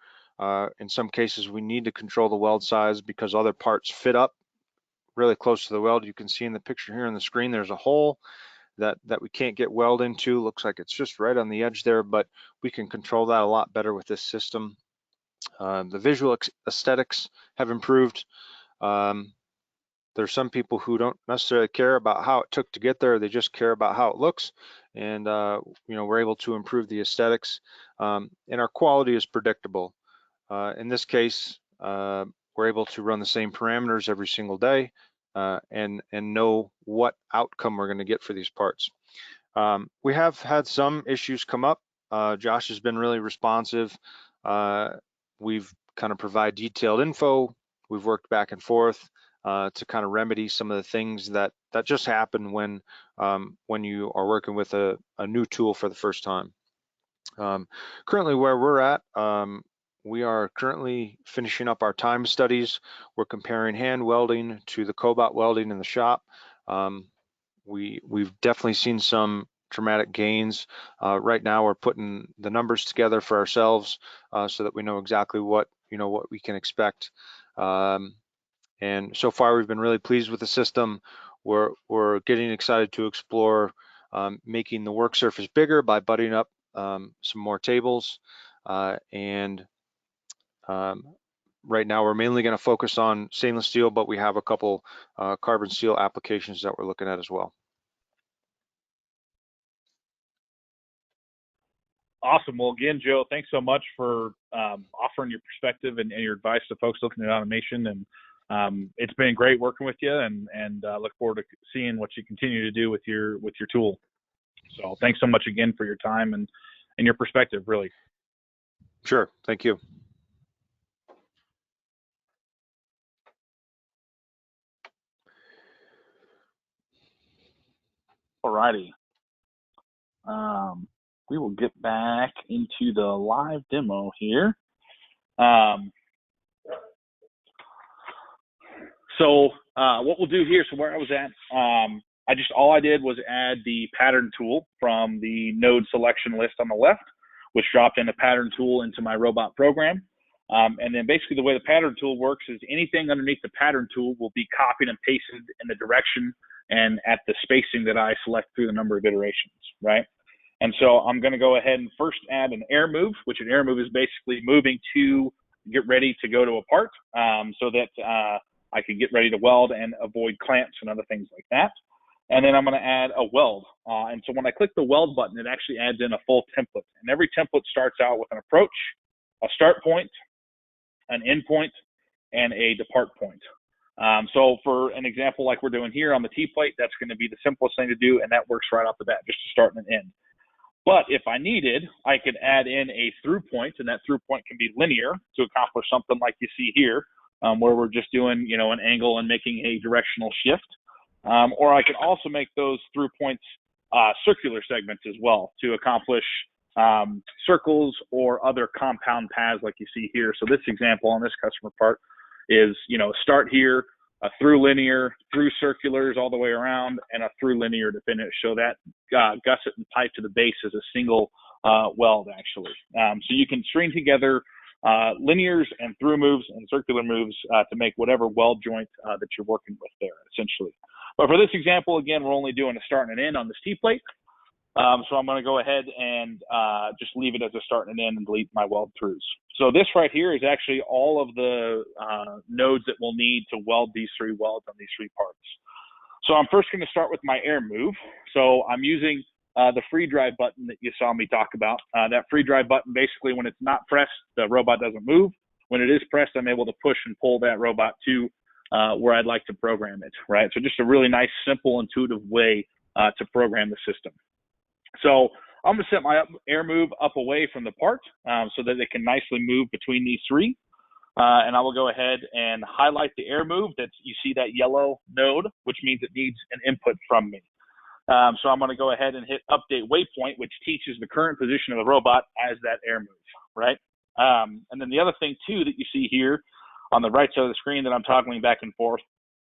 In some cases, we need to control the weld size because other parts fit up really close to the weld. You can see in the picture here on the screen, there's a hole that we can't get weld into. Looks like it's just right on the edge there, but we can control that a lot better with this system. The visual aesthetics have improved. There's some people who don't necessarily care about how it took to get there. They just care about how it looks. And, we're able to improve the aesthetics. And our quality is predictable. In this case, we're able to run the same parameters every single day and know what outcome we're going to get for these parts. We have had some issues come up. Josh has been really responsive. We've kind of provide detailed info. We've worked back and forth to kind of remedy some of the things that just happen when you are working with a new tool for the first time. Currently where we're at, we are currently finishing up our time studies. We're comparing hand welding to the cobot welding in the shop. We've definitely seen some dramatic gains. Right now we're putting the numbers together for ourselves so that we know exactly what we can expect. And so far we've been really pleased with the system. We're getting excited to explore making the work surface bigger by butting up some more tables. Right now we're mainly going to focus on stainless steel, but we have a couple carbon steel applications that we're looking at as well. Awesome. Well, again, Joe, thanks so much for offering your perspective and your advice to folks looking at automation. And it's been great working with you, and look forward to seeing what you continue to do with your tool. So thanks so much again for your time and your perspective, really. Sure. Thank you. Alrighty. We will get back into the live demo here. So what we'll do here, so where I was at, all I did was add the pattern tool from the node selection list on the left, which dropped in a pattern tool into my robot program. And then basically the way the pattern tool works is anything underneath the pattern tool will be copied and pasted in the direction and at the spacing that I select through the number of iterations, right? And so I'm going to go ahead and first add an air move, which an air move is basically moving to get ready to go to a part so that I can get ready to weld and avoid clamps and other things like that. And then I'm going to add a weld. And so when I click the weld button, it actually adds in a full template. And every template starts out with an approach, a start point, an end point, and a depart point. So for an example like we're doing here on the T-plate, that's going to be the simplest thing to do, and that works right off the bat, just to start and an end. But if I needed, I could add in a through point, and that through point can be linear to accomplish something like you see here, where we're just doing, an angle and making a directional shift. Or I could also make those through points circular segments as well to accomplish circles or other compound paths like you see here. So this example on this customer part is, start here, a through linear, through circulars all the way around, and a through linear to finish. So that gusset and pipe to the base is a single weld, actually. So you can string together linears and through moves and circular moves to make whatever weld joint that you're working with there, essentially. But for this example, again, we're only doing a start and an end on this T-plate. So I'm going to go ahead and just leave it as a start and an end and delete my weld throughs. So this right here is actually all of the nodes that we'll need to weld these three welds on these three parts. So I'm first going to start with my air move. So I'm using the free drive button that you saw me talk about. That free drive button, basically when it's not pressed, the robot doesn't move. When it is pressed, I'm able to push and pull that robot to where I'd like to program it, right? So just a really nice, simple, intuitive way to program the system. So I'm going to set my air move up away from the part so that it can nicely move between these three. And I will go ahead and highlight the air move. You see that yellow node, which means it needs an input from me. So I'm going to go ahead and hit update waypoint, which teaches the current position of the robot as that air move, right? And then the other thing too that you see here on the right side of the screen that I'm toggling back and forth,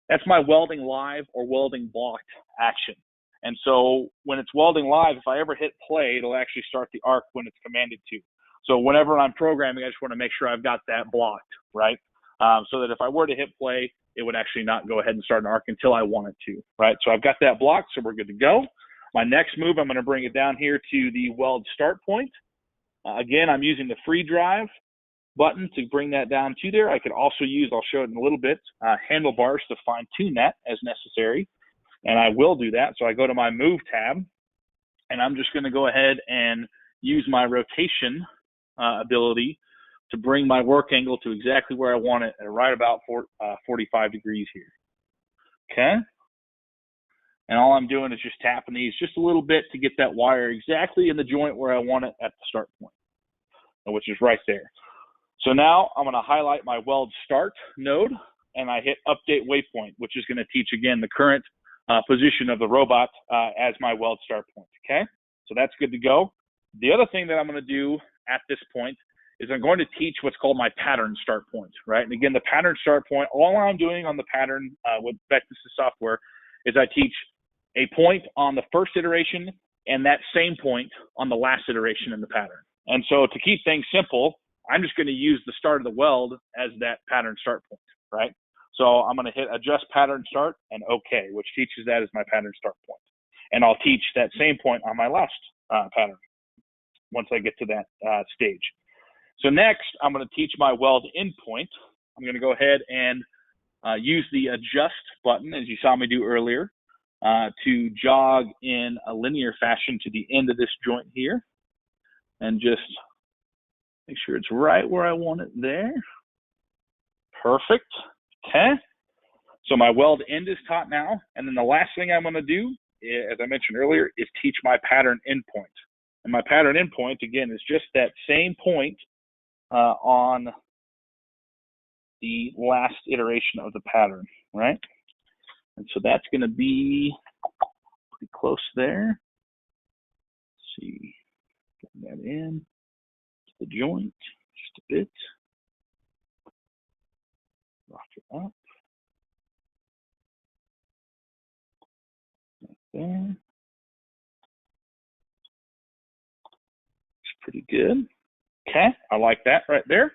that's my welding live or welding blocked action. And so when it's welding live, if I ever hit play, it'll actually start the arc when it's commanded to. So whenever I'm programming, I just want to make sure I've got that blocked, right? So that if I were to hit play, it would actually not go ahead and start an arc until I want it to, right? So I've got that blocked, so we're good to go. My next move, I'm going to bring it down here to the weld start point. Again, I'm using the free drive button to bring that down to there. I could also use, I'll show it in a little bit, handlebars to fine tune that as necessary. And I will do that. So I go to my move tab, and I'm just going to go ahead and use my rotation ability to bring my work angle to exactly where I want it at right about 45 degrees here. Okay. And all I'm doing is just tapping these just a little bit to get that wire exactly in the joint where I want it at the start point, which is right there. So now I'm going to highlight my weld start node, and I hit update waypoint, which is going to teach again the current position of the robot as my weld start point. Okay. So that's good to go. The other thing that I'm going to do at this point is I'm going to teach what's called my pattern start point, right? And again, the pattern start point, all I'm doing on the pattern with Vectis software is I teach a point on the first iteration and that same point on the last iteration in the pattern. And so to keep things simple, I'm just going to use the start of the weld as that pattern start point, right? So I'm going to hit adjust pattern start and OK, which teaches that as my pattern start point. And I'll teach that same point on my last pattern once I get to that stage. So next, I'm going to teach my weld end point. I'm going to go ahead and use the adjust button, as you saw me do earlier, to jog in a linear fashion to the end of this joint here, and just make sure it's right where I want it there. Perfect. Okay. So my weld end is taught now. And then the last thing I'm going to do, as I mentioned earlier, is teach my pattern endpoint. And my pattern endpoint, again, is just that same point on the last iteration of the pattern, right? And so that's going to be pretty close there. Let's see, getting that in to the joint just a bit. Rock it up. Right there. It's pretty good. Okay, I like that right there.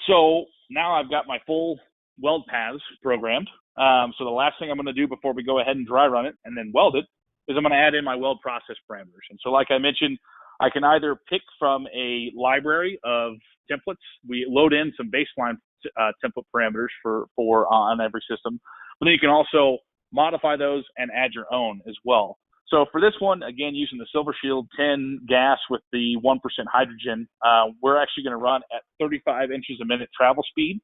So now I've got my full weld paths programmed. So the last thing I'm going to do before we go ahead and dry run it and then weld it is I'm going to add in my weld process parameters. And so like I mentioned, I can either pick from a library of templates. We load in some baseline template parameters for on every system, but then you can also modify those and add your own as well. So for this one, again, using the Silver Shield 10 gas with the 1% hydrogen, we're actually going to run at 35 inches a minute travel speed.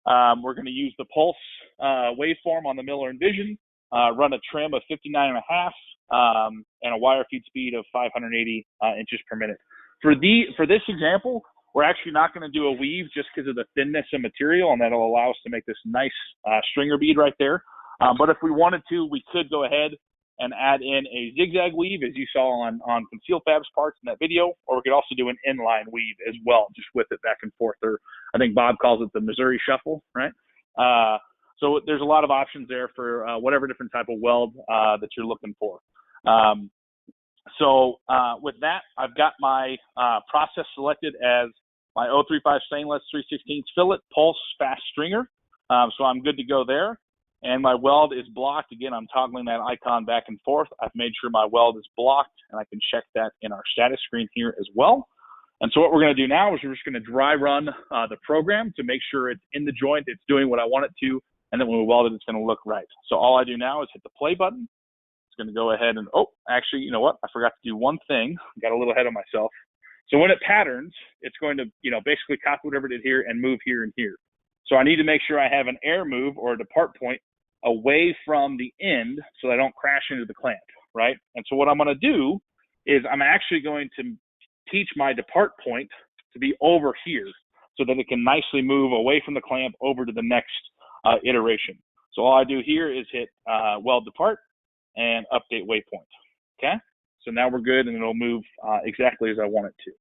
We're going to use the pulse waveform on the Miller Envision, run a trim of 59.5, and a wire feed speed of 580 inches per minute. For this example, we're actually not going to do a weave just because of the thinness of material, and that'll allow us to make this nice stringer bead right there. But if we wanted to, we could go ahead and add in a zigzag weave, as you saw on Conceal Fab's parts in that video, or we could also do an inline weave as well, just with it back and forth. Or I think Bob calls it the Missouri Shuffle, right? So there's a lot of options there for whatever different type of weld that you're looking for. So with that, I've got my process selected as my 035 stainless 3/16 fillet pulse fast stringer. So I'm good to go there. And my weld is blocked. Again, I'm toggling that icon back and forth. I've made sure my weld is blocked, and I can check that in our status screen here as well. And so what we're going to do now is we're just going to dry run the program to make sure it's in the joint, it's doing what I want it to, and then when we weld it, it's going to look right. So all I do now is hit the play button. It's going to go ahead and, oh, actually, you know what? I forgot to do one thing. Got a little ahead of myself. So when it patterns, it's going to, basically copy whatever it did here and move here and here. So I need to make sure I have an air move or a depart point away from the end so I don't crash into the clamp, right? And so what I'm going to do is I'm actually going to teach my depart point to be over here so that it can nicely move away from the clamp over to the next iteration. So all I do here is hit weld depart and update waypoint, okay? So now we're good, and it'll move exactly as I want it to.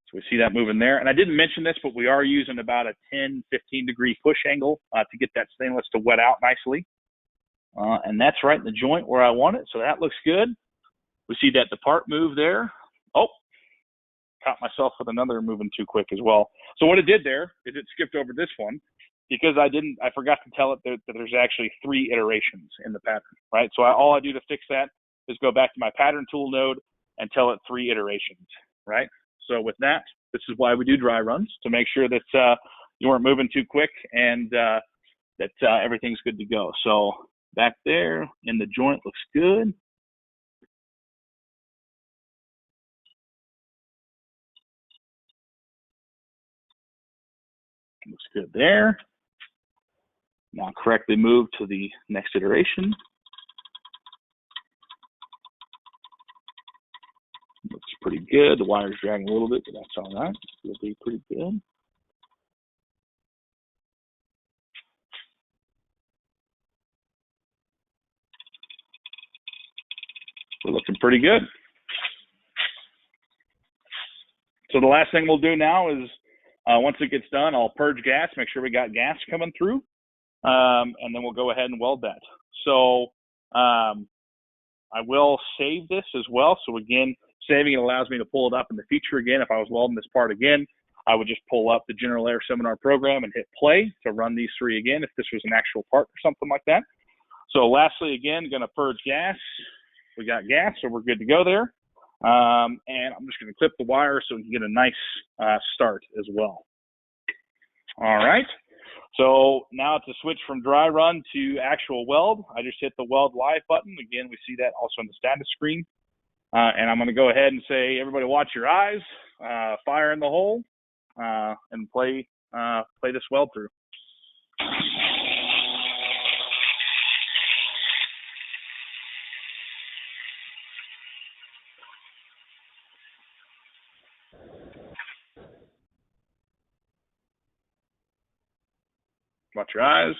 So we see that moving there. And I didn't mention this, but we are using about a 10, 15 degree push angle to get that stainless to wet out nicely. And that's right in the joint where I want it. So that looks good. We see that depart move there. Oh, caught myself with another moving too quick as well. So what it did there is it skipped over this one because I forgot to tell it that there's actually 3 iterations in the pattern, right? So all I do to fix that is go back to my pattern tool node and tell it 3 iterations, right? So with that, this is why we do dry runs, to make sure that you weren't moving too quick and that everything's good to go. So back there in the joint looks good. Looks good there. Now correctly move to the next iteration. Looks pretty good. The wire's dragging a little bit, but that's all right. It'll be pretty good. We're looking pretty good. So the last thing we'll do now is once it gets done, I'll purge gas, make sure we got gas coming through, and then we'll go ahead and weld that. So I will save this as well. So again, saving it allows me to pull it up in the future again. If I was welding this part again, I would just pull up the General Air Seminar program and hit play to run these 3 again if this was an actual part or something like that. So lastly, again, going to purge gas. We got gas, so we're good to go there. And I'm just going to clip the wire so we can get a nice start as well. All right. So now to switch from dry run to actual weld, I just hit the weld live button. Again, we see that also on the status screen. And I'm going to go ahead and say, everybody watch your eyes, fire in the hole, and play this weld through. Watch your eyes.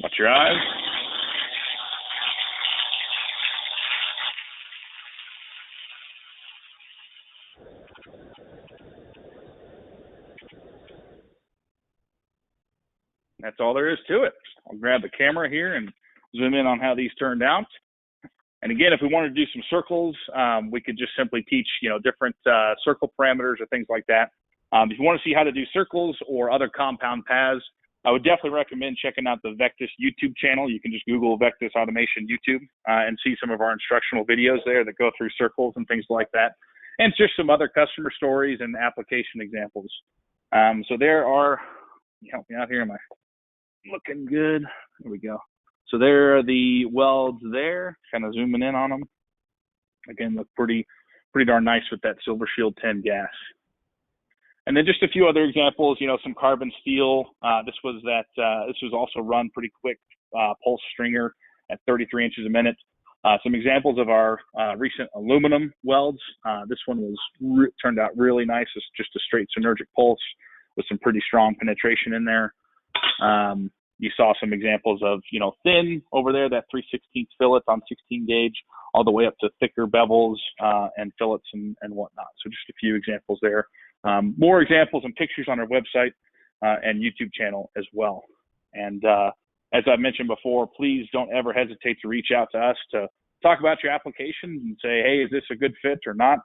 Watch your eyes. That's all there is to it. I'll grab the camera here and zoom in on how these turned out. And again, if we wanted to do some circles, we could just simply teach, different circle parameters or things like that. If you want to see how to do circles or other compound paths, I would definitely recommend checking out the Vectis YouTube channel. You can just Google Vectis Automation YouTube and see some of our instructional videos there that go through circles and things like that. And just some other customer stories and application examples. So there are, help me out here, am I looking good? There we go. So there are the welds there, kind of zooming in on them. Again, look pretty darn nice with that Silver Shield 10 gas. And then just a few other examples, some carbon steel. This was also run pretty quick, pulse stringer at 33 inches a minute. Some examples of our recent aluminum welds. This one turned out really nice. It's just a straight synergic pulse with some pretty strong penetration in there. You saw some examples of, thin over there, that 3/16 fillet on 16 gauge, all the way up to thicker bevels and fillets and whatnot. So just a few examples there. More examples and pictures on our website and YouTube channel as well. And as I mentioned before, please don't ever hesitate to reach out to us to talk about your application and say, hey, is this a good fit or not?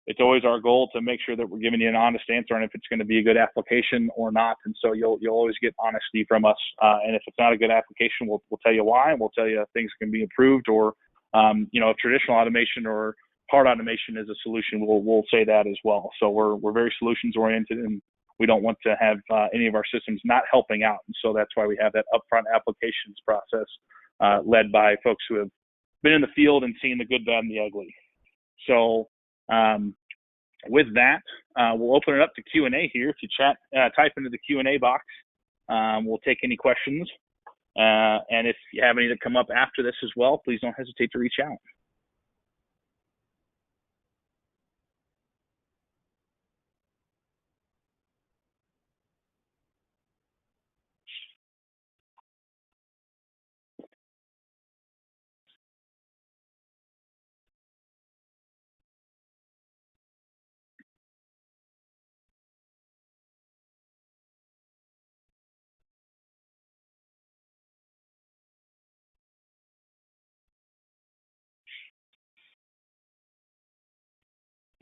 It's always our goal to make sure that we're giving you an honest answer on if it's going to be a good application or not. And so you'll always get honesty from us. And if it's not a good application, we'll tell you why, and we'll tell you things can be improved, or if traditional automation or hard automation is a solution, we'll say that as well. So we're very solutions oriented, and we don't want to have any of our systems not helping out. And so that's why we have that upfront applications process led by folks who have been in the field and seen the good, bad, and the ugly. So with that, we'll open it up to Q&A here. If you type into the Q&A box, we'll take any questions. And if you have any that come up after this as well, please don't hesitate to reach out.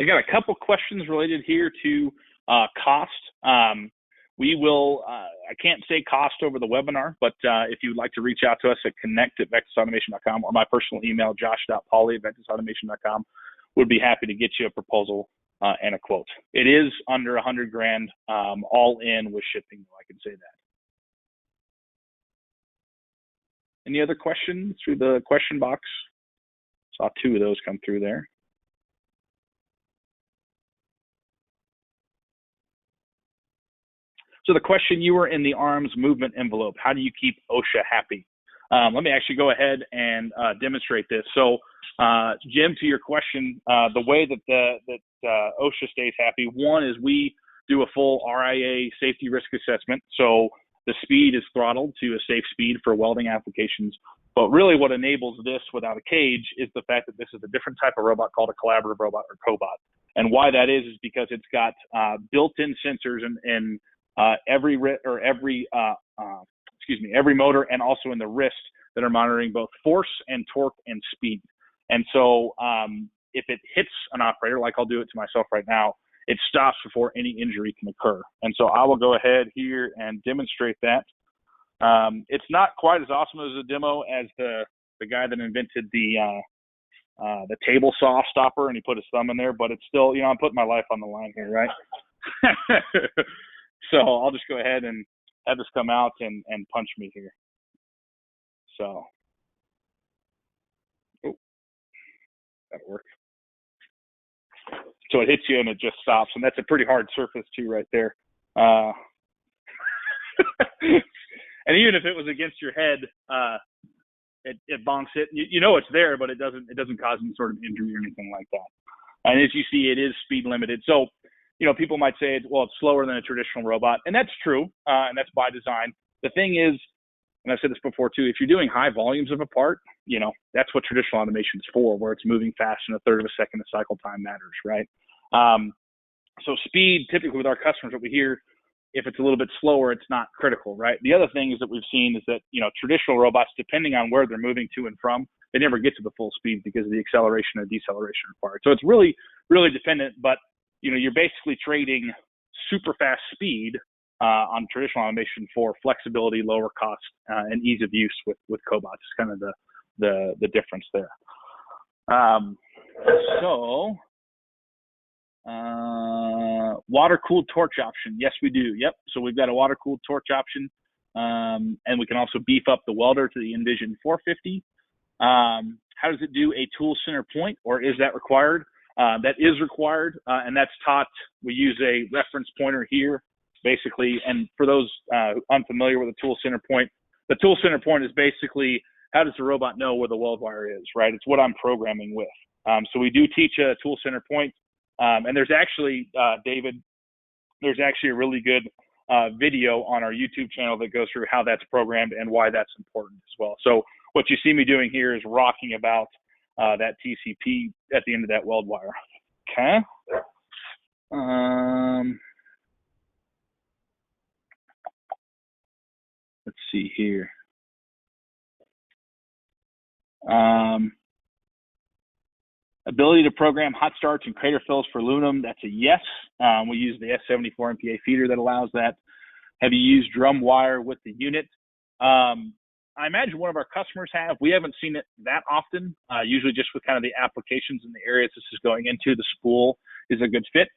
I got a couple questions related here to cost. We will, I can't say cost over the webinar, but if you would like to reach out to us at connect@vectisautomation.com or my personal email, josh.pauly@vectisautomation.com, would be happy to get you a proposal and a quote. It is under $100,000 all in with shipping, I can say that. Any other questions through the question box? Saw 2 of those come through there. So the question, you were in the arms movement envelope. How do you keep OSHA happy? Let me actually go ahead and demonstrate this. So Jim, to your question, the way that OSHA stays happy, one is we do a full RIA safety risk assessment. So the speed is throttled to a safe speed for welding applications. But really what enables this without a cage is the fact that this is a different type of robot called a collaborative robot or cobot. And why that is because it's got built-in sensors in every motor and also in the wrist that are monitoring both force and torque and speed. And so if it hits an operator, like I'll do it to myself right now, it stops before any injury can occur. And so I will go ahead here and demonstrate that. It's not quite as awesome as a demo as the guy that invented the table saw stopper, and he put his thumb in there, but it's still, you know, I'm putting my life on the line here, right? So I'll just go ahead and have this come out and punch me here. So, oh, that'll work. So it hits you and it just stops, and that's a pretty hard surface too, right there. And even if it was against your head, it bonks it. You know it's there, but it doesn't cause any sort of injury or anything like that. And as you see, it is speed limited. So, you know, people might say, well, it's slower than a traditional robot, and that's true, and that's by design. The thing is, and I've said this before too, if you're doing high volumes of a part, you know, that's what traditional automation is for, where it's moving fast in a third of a second, the cycle time matters, right? So speed, typically with our customers, what we hear, if it's a little bit slower, it's not critical, right? The other thing is that we've seen is that, you know, traditional robots, depending on where they're moving to and from, they never get to the full speed because of the acceleration and deceleration required. So it's really, really dependent, but you know, you're basically trading super fast speed on traditional automation for flexibility, lower cost, and ease of use with cobots. It's kind of the difference there. Water-cooled torch option. Yes, we do. Yep. So we've got a water-cooled torch option, and we can also beef up the welder to the Envision 450. How does it do a tool center point, or is that required? That is required, and that's taught. We use a reference pointer here, basically. And for those unfamiliar with the tool center point, the tool center point is basically how does the robot know where the weld wire is, right? It's what I'm programming with. So we do teach a tool center point, and there's actually, David, there's actually a really good video on our YouTube channel that goes through how that's programmed and why that's important as well. So what you see me doing here is rocking about that TCP at the end of that weld wire. Okay. Let's see here. Ability to program hot starts and crater fills for aluminum. That's a yes. We use the S74 MPa feeder that allows that. Have you used drum wire with the unit? I imagine one of our customers have. We haven't seen it that often, usually just with kind of the applications and the areas this is going into. The spool is a good fit.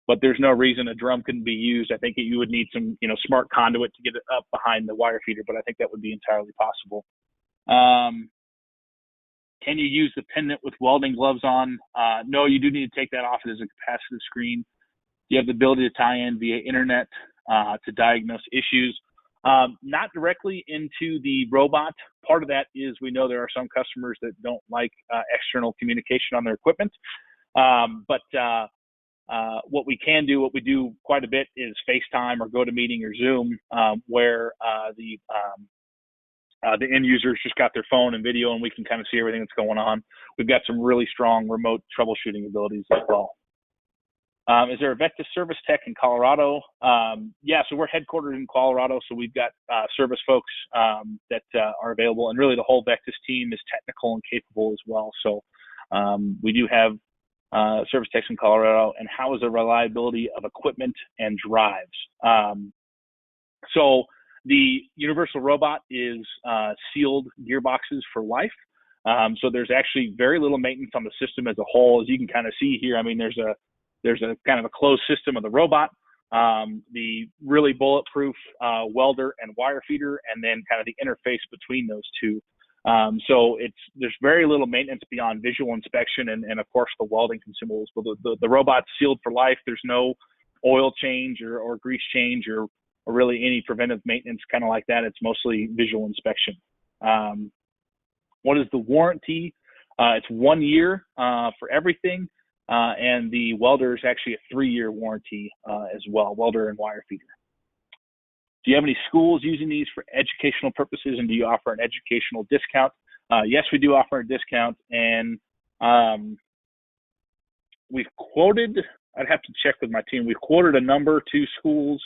but there's no reason a drum couldn't be used. I think you would need some, smart conduit to get it up behind the wire feeder, but I think that would be entirely possible. Can you use the pendant with welding gloves on? No, you do need to take that off. It is a capacitive screen. You have the ability to tie in via internet to diagnose issues. Not directly into the robot. Part of that is we know there are some customers that don't like external communication on their equipment. But what we can do, what we do quite a bit, is FaceTime or GoToMeeting or Zoom, where the end users just got their phone and video, and we can kind of see everything that's going on. We've got some really strong remote troubleshooting abilities as well. Is there a Vectis service tech in Colorado? Yeah, so we're headquartered in Colorado, so we've got service folks that are available, and really the whole Vectis team is technical and capable as well. So we do have service techs in Colorado. And how is the reliability of equipment and drives? So the universal robot is sealed gearboxes for life. So there's actually very little maintenance on the system as a whole. As you can kind of see here, I mean, there's a kind of a closed system of the robot, the really bulletproof welder and wire feeder, and then kind of the interface between those two. So there's very little maintenance beyond visual inspection and of course the welding consumables. But the robot's sealed for life. There's no oil change or grease change or really any preventive maintenance kind of like that. It's mostly visual inspection. What is the warranty? It's 1 year for everything. And the welder is actually a 3-year warranty as well, welder and wire feeder. Do you have any schools using these for educational purposes, and do you offer an educational discount? Yes, we do offer a discount, and we've quoted, I'd have to check with my team, we've quoted a number to schools.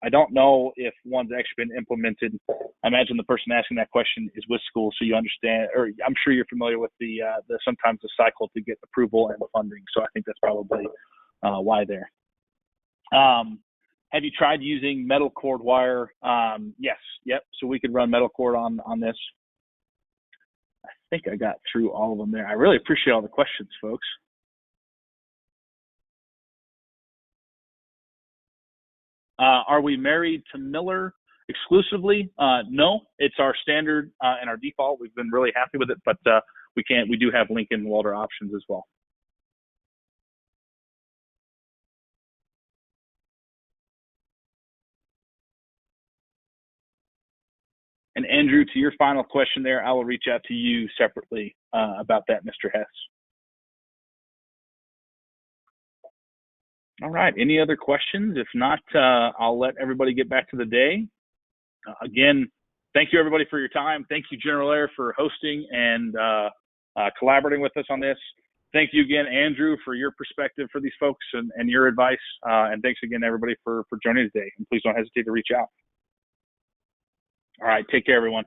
I don't know if one's actually been implemented. I imagine the person asking that question is with school, so you understand, or I'm sure you're familiar with the sometimes the cycle to get approval and funding. So I think that's probably why there. Have you tried using metal cord wire? Yes. Yep. So we could run metal cord on this. I think I got through all of them there. I really appreciate all the questions, folks. Are we married to Miller exclusively? No, it's our standard and our default. We've been really happy with it, but we do have Lincoln welder options as well. And Andrew, to your final question there, I will reach out to you separately about that, Mr. Hess. All right, any other questions? If not, I'll let everybody get back to the day. Again, thank you everybody for your time. Thank you, General Air, for hosting and collaborating with us on this. Thank you again, Andrew, for your perspective for these folks and your advice. And thanks again, everybody, for joining today. And please don't hesitate to reach out. All right, take care, everyone.